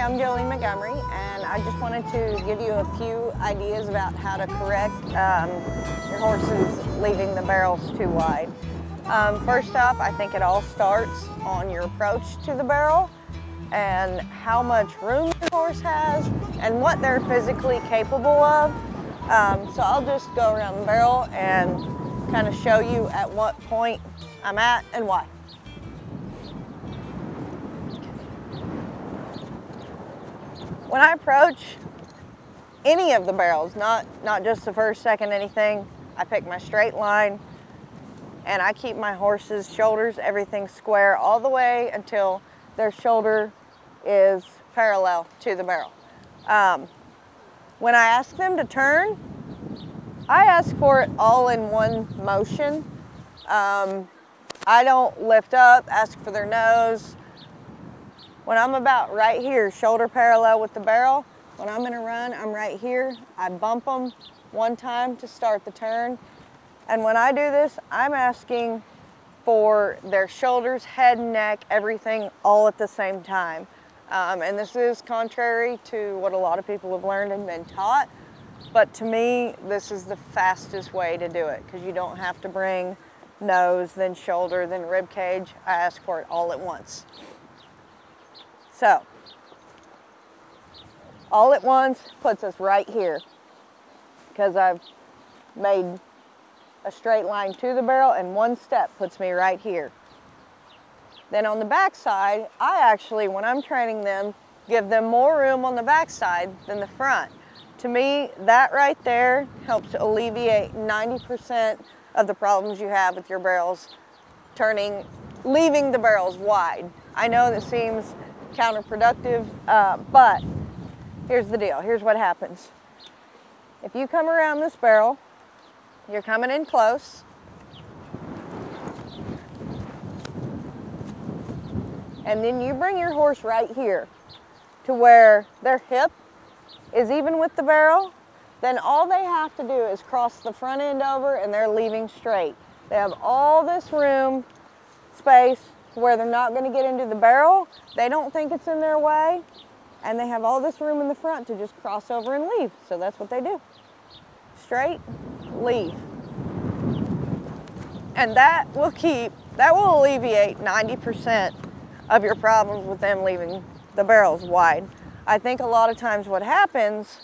Hi, I'm Jolene Montgomery, and I just wanted to give you a few ideas about how to correct your horses leaving the barrels too wide. First off, I think it all starts on your approach to the barrel and how much room your horse has and what they're physically capable of. So I'll just go around the barrel and kind of show you at what point I'm at and why. When I approach any of the barrels, not just the first, second, anything, I pick my straight line and I keep my horse's shoulders, everything square all the way until their shoulder is parallel to the barrel. When I ask them to turn, I ask for it all in one motion. I don't lift up, ask for their nose. When I'm about right here, shoulder parallel with the barrel, when I'm in a run, I'm right here. I bump them one time to start the turn. And when I do this, I'm asking for their shoulders, head, neck, everything all at the same time. And this is contrary to what a lot of people have learned and been taught. But to me, this is the fastest way to do it because you don't have to bring nose, then shoulder, then rib cage. I ask for it all at once. So, all at once puts us right here because I've made a straight line to the barrel and one step puts me right here. Then on the back side, I actually, when I'm training them, give them more room on the back side than the front. To me, that right there helps alleviate 90% of the problems you have with your barrels leaving the barrels wide. I know that seems counterproductive, but here's the deal. Here's what happens. If you come around this barrel, you're coming in close, and then you bring your horse right here to where their hip is even with the barrel, then all they have to do is cross the front end over and they're leaving straight. They have all this room, space, where they're not going to get into the barrel. They don't think it's in their way, and they have all this room in the front to just cross over and leave. So that's what they do. Straight, leave. And that will alleviate 90% of your problems with them leaving the barrels wide. I think a lot of times what happens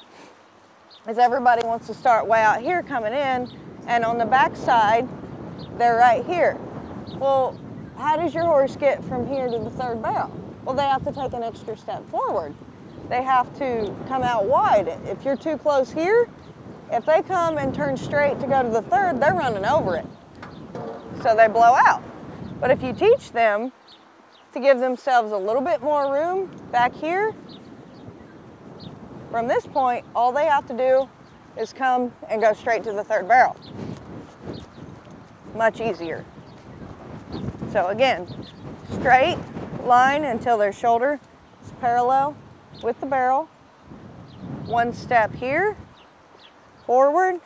is everybody wants to start way out here coming in, and on the back side, they're right here. Well, how does your horse get from here to the third barrel? Well, they have to take an extra step forward. They have to come out wide. If you're too close here, if they come and turn straight to go to the third, they're running over it. So they blow out. But if you teach them to give themselves a little bit more room back here, from this point, all they have to do is come and go straight to the third barrel. Much easier. So again, straight line until their shoulder is parallel with the barrel. One step here, forward,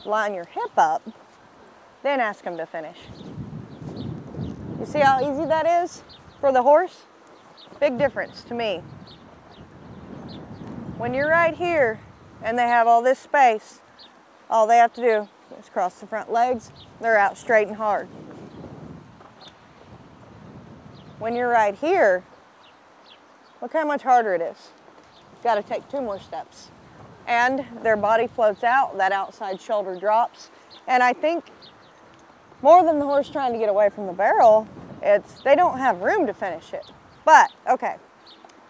line your hip up, then ask them to finish. You see how easy that is for the horse? Big difference to me. When you're right here and they have all this space, all they have to do is cross the front legs, they're out straight and hard. When you're right here, look how much harder it is. You've got to take 2 more steps. And their body floats out, that outside shoulder drops. And I think more than the horse trying to get away from the barrel, it's they don't have room to finish it. But, okay,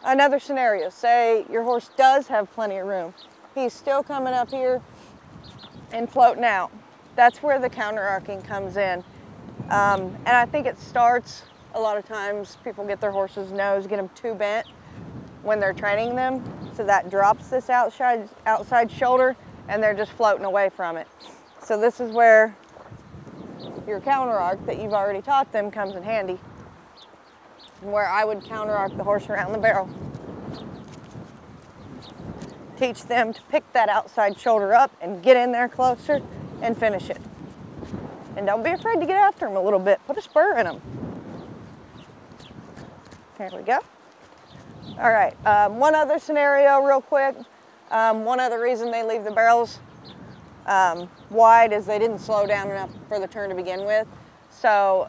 another scenario. Say your horse does have plenty of room. He's still coming up here and floating out. That's where the counter arcing comes in. And I think it starts, a lot of times people get their horse's nose, get them too bent when they're training them. So that drops this outside shoulder and they're just floating away from it. So this is where your counter arc that you've already taught them comes in handy. And where I would counter arc the horse around the barrel. Teach them to pick that outside shoulder up and get in there closer and finish it. And don't be afraid to get after them a little bit. Put a spur in them. There we go. All right, one other scenario real quick. One other reason they leave the barrels wide is they didn't slow down enough for the turn to begin with. So,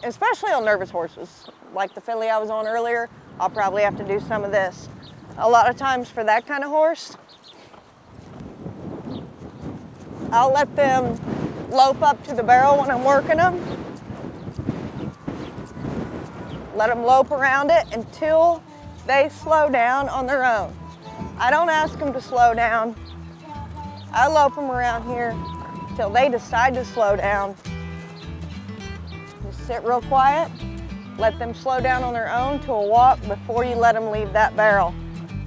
especially on nervous horses, like the filly I was on earlier, I'll probably have to do some of this. A lot of times for that kind of horse, I'll let them lope up to the barrel when I'm working them. Let them lope around it until they slow down on their own. I don't ask them to slow down. I lope them around here till they decide to slow down. Just sit real quiet, let them slow down on their own to a walk before you let them leave that barrel.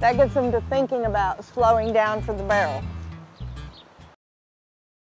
That gets them to thinking about slowing down for the barrel.